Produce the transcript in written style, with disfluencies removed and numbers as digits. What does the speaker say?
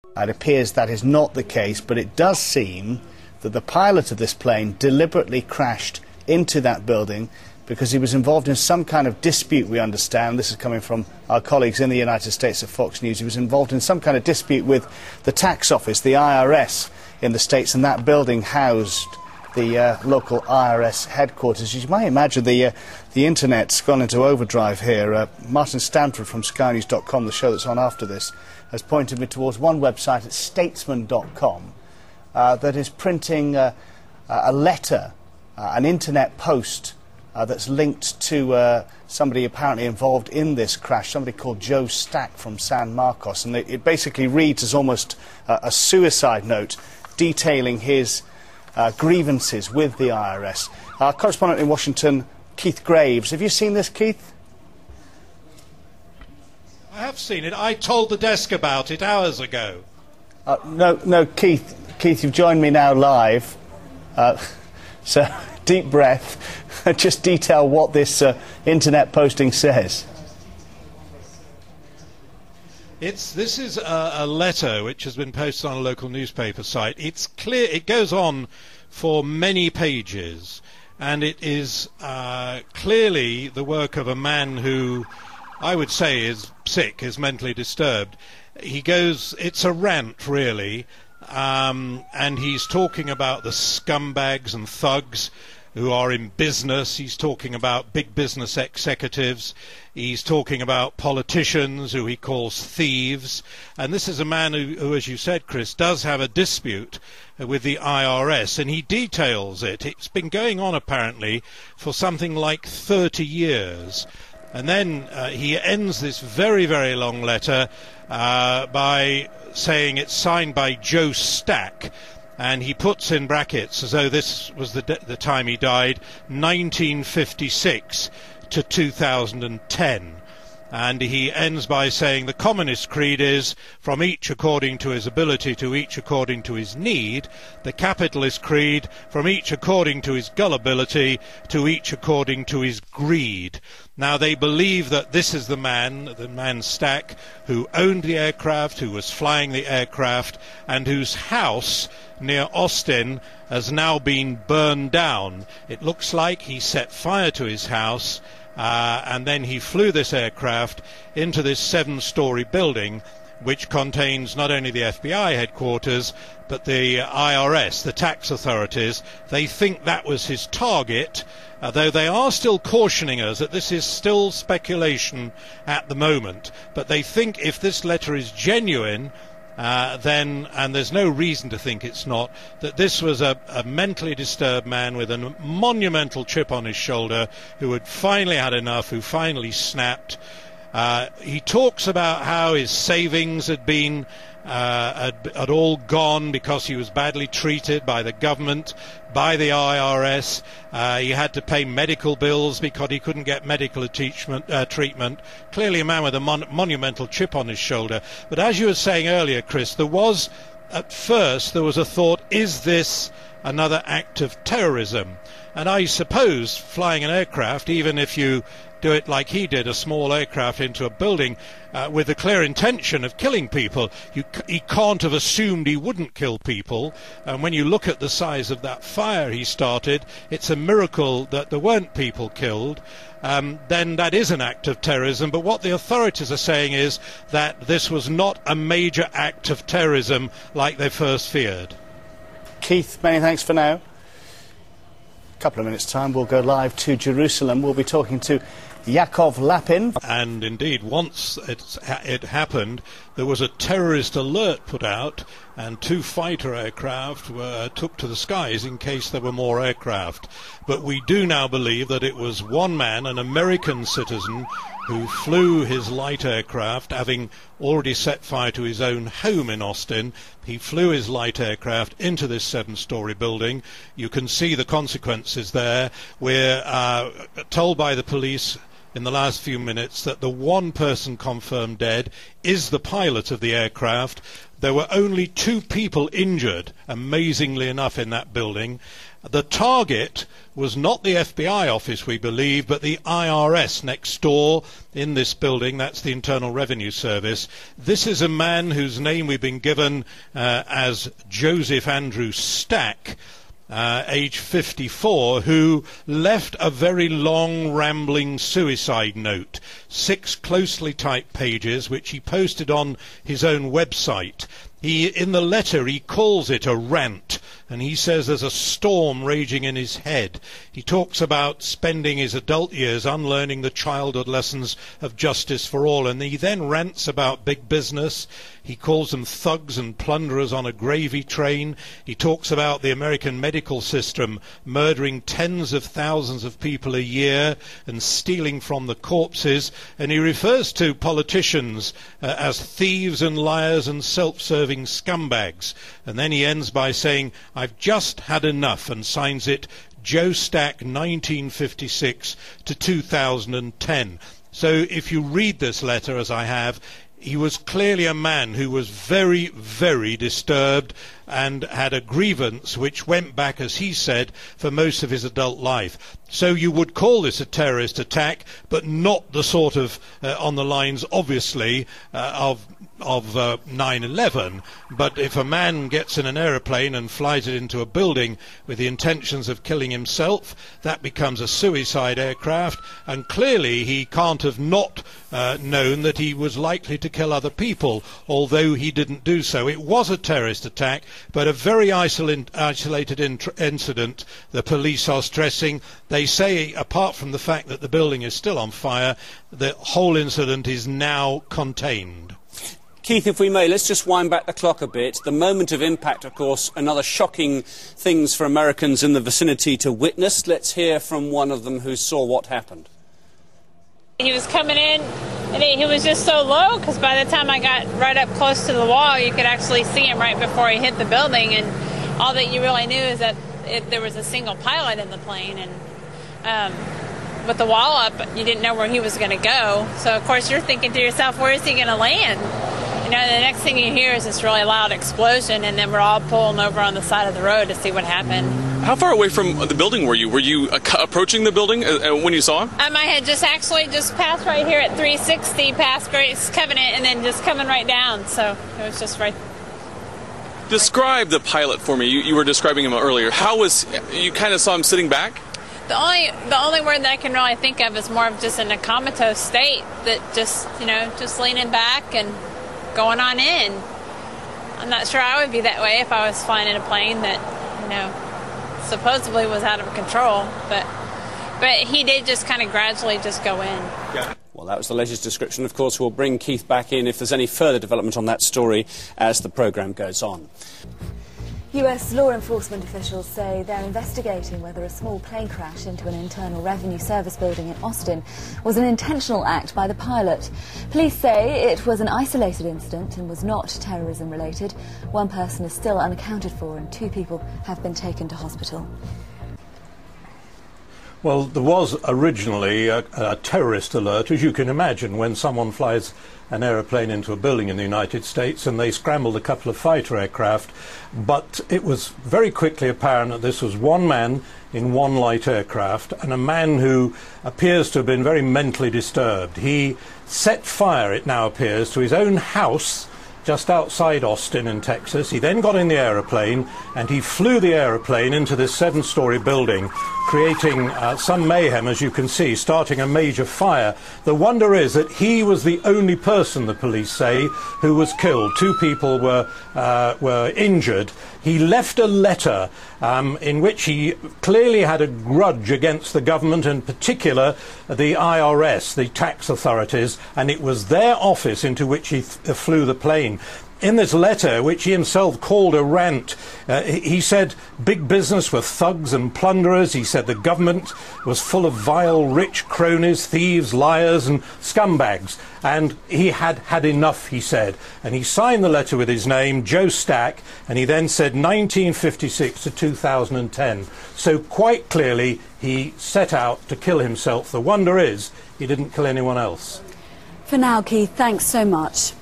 It appears that is not the case, but it does seem that the pilot of this plane deliberately crashed into that building because he was involved in some kind of dispute, we understand. This is coming from our colleagues in the United States at Fox News. He was involved in some kind of dispute with the tax office, the IRS in the States, and that building housed the local IRS headquarters. As you might imagine, the internet's gone into overdrive here. Martin Stanford from SkyNews.com, the show that's on after this, has pointed me towards one website at statesman.com that is printing a letter, an internet post that's linked to somebody apparently involved in this crash, somebody called Joe Stack from San Marcos. And it basically reads as almost a suicide note detailing his grievances with the IRS. Our correspondent in Washington, Keith Graves. Have you seen this, Keith? I have seen it. I told the desk about it hours ago. No, Keith, you've joined me now live. So, deep breath. Just detail what this internet posting says. This is a letter which has been posted on a local newspaper site. It's clear, it goes on for many pages, and it is clearly the work of a man who I would say is sick, is mentally disturbed. It's a rant really, and he's talking about the scumbags and thugs who are in business. He's talking about big business executives. He's talking about politicians who he calls thieves. And this is a man who, as you said, Chris, does have a dispute with the IRS, and he details it. It's been going on apparently for something like 30 years. And then he ends this very, very long letter by saying it's signed by Joe Stack. And he puts in brackets, as though this was the time he died, 1956 to 2010. And he ends by saying the communist creed is from each according to his ability to each according to his need. The capitalist creed from each according to his gullibility to each according to his greed. Now they believe that this is the man Stack, who owned the aircraft, who was flying the aircraft, and whose house near Austin has now been burned down. It looks like he set fire to his house, and then he flew this aircraft into this 7-story building which contains not only the FBI headquarters but the IRS, the tax authorities. They think that was his target, though they are still cautioning us that this is still speculation at the moment. But they think if this letter is genuine, then, and there's no reason to think it's not, that this was a mentally disturbed man with a monumental chip on his shoulder who had finally had enough, who finally snapped. He talks about how his savings had been had all gone because he was badly treated by the government, by the IRS. He had to pay medical bills because he couldn't get medical treatment. Clearly a man with a monumental chip on his shoulder. But as you were saying earlier, Chris, at first there was a thought, is this another act of terrorism? And I suppose flying an aircraft, even if you do it like he did, a small aircraft into a building with the clear intention of killing people, he can't have assumed he wouldn't kill people. And when you look at the size of that fire he started, it's a miracle that there weren't people killed. Then that is an act of terrorism. But what the authorities are saying is that this was not a major act of terrorism like they first feared. Keith, many thanks for now. Couple of minutes' time, we'll go live to Jerusalem. We'll be talking to Yaakov Lapin. And indeed, once it happened, there was a terrorist alert put out, and 2 fighter aircraft took to the skies in case there were more aircraft. But we do now believe that it was one man, an American citizen, who flew his light aircraft, having already set fire to his own home in Austin. He flew his light aircraft into this 7-story building. You can see the consequences there. We're told by the police in the last few minutes that the one person confirmed dead is the pilot of the aircraft. There were only 2 people injured, amazingly enough, in that building. The target was not the FBI office, we believe, but the IRS next door in this building. That's the Internal Revenue Service. This is a man whose name we've been given as Joseph Andrew Stack, age 54, who left a very long, rambling suicide note, 6 closely typed pages, which he posted on his own website. In the letter, he calls it a rant, and he says there's a storm raging in his head. He talks about spending his adult years unlearning the childhood lessons of justice for all, and he then rants about big business. He calls them thugs and plunderers on a gravy train. He talks about the American medical system murdering tens of thousands of people a year and stealing from the corpses, and he refers to politicians as thieves and liars and self-serving scumbags. And then he ends by saying, "I've just had enough," and signs it Joe Stack 1956 to 2010. So if you read this letter, as I have, he was clearly a man who was very, very disturbed and had a grievance which went back, as he said, for most of his adult life. So you would call this a terrorist attack, but not the sort of, on the lines, obviously, of 9/11. But if a man gets in an aeroplane and flies it into a building with the intentions of killing himself, that becomes a suicide aircraft, and clearly he can't have not known that he was likely to kill other people, although he didn't do so. It was a terrorist attack, but a very isolated incident, the police are stressing. They say, apart from the fact that the building is still on fire, the whole incident is now contained. Keith, if we may, let's just wind back the clock a bit. The moment of impact, of course, another shocking things for Americans in the vicinity to witness. Let's hear from one of them who saw what happened. He was coming in, and he was just so low, because by the time I got right up close to the wall, you could actually see him right before he hit the building, and all that you really knew is that there was a single pilot in the plane, and with the wall up, you didn't know where he was going to go. So, of course, you're thinking to yourself, where is he going to land? You know, the next thing you hear is this really loud explosion, and then we're all pulling over on the side of the road to see what happened. How far away from the building were you? Were you approaching the building when you saw him? I had just passed right here at 360, past Grace Covenant, and then just coming right down. So it was just right. Describe the pilot for me. You were describing him earlier. How was you? Kind of saw him sitting back? The only word that I can really think of is more of just in a comatose state, that just leaning back and going on in. I'm not sure I would be that way if I was flying in a plane that supposedly was out of control, but he did just kind of gradually just go in. Yeah. Well, that was the latest description. Of course, we'll bring Keith back in if there's any further development on that story as the programme goes on. US law enforcement officials say they're investigating whether a small plane crash into an Internal Revenue Service building in Austin was an intentional act by the pilot. Police say it was an isolated incident and was not terrorism related. One person is still unaccounted for and 2 people have been taken to hospital. Well, there was originally a terrorist alert, as you can imagine, when someone flies an aeroplane into a building in the United States, and they scrambled a couple of fighter aircraft. But it was very quickly apparent that this was one man in one light aircraft, and a man who appears to have been very mentally disturbed. He set fire, it now appears, to his own house just outside Austin in Texas. He then got in the aeroplane and he flew the aeroplane into this 7-story building, creating some mayhem, as you can see, starting a major fire. The wonder is that he was the only person, the police say, who was killed. 2 people were injured. He left a letter in which he clearly had a grudge against the government, in particular the IRS, the tax authorities, and it was their office into which he flew the plane. In this letter, which he himself called a rant, he said big business were thugs and plunderers. He said the government was full of vile, rich cronies, thieves, liars and scumbags. And he had had enough, he said. And he signed the letter with his name, Joe Stack, and he then said 1956 to 2010. So quite clearly he set out to kill himself. The wonder is he didn't kill anyone else. For now, Keith, thanks so much.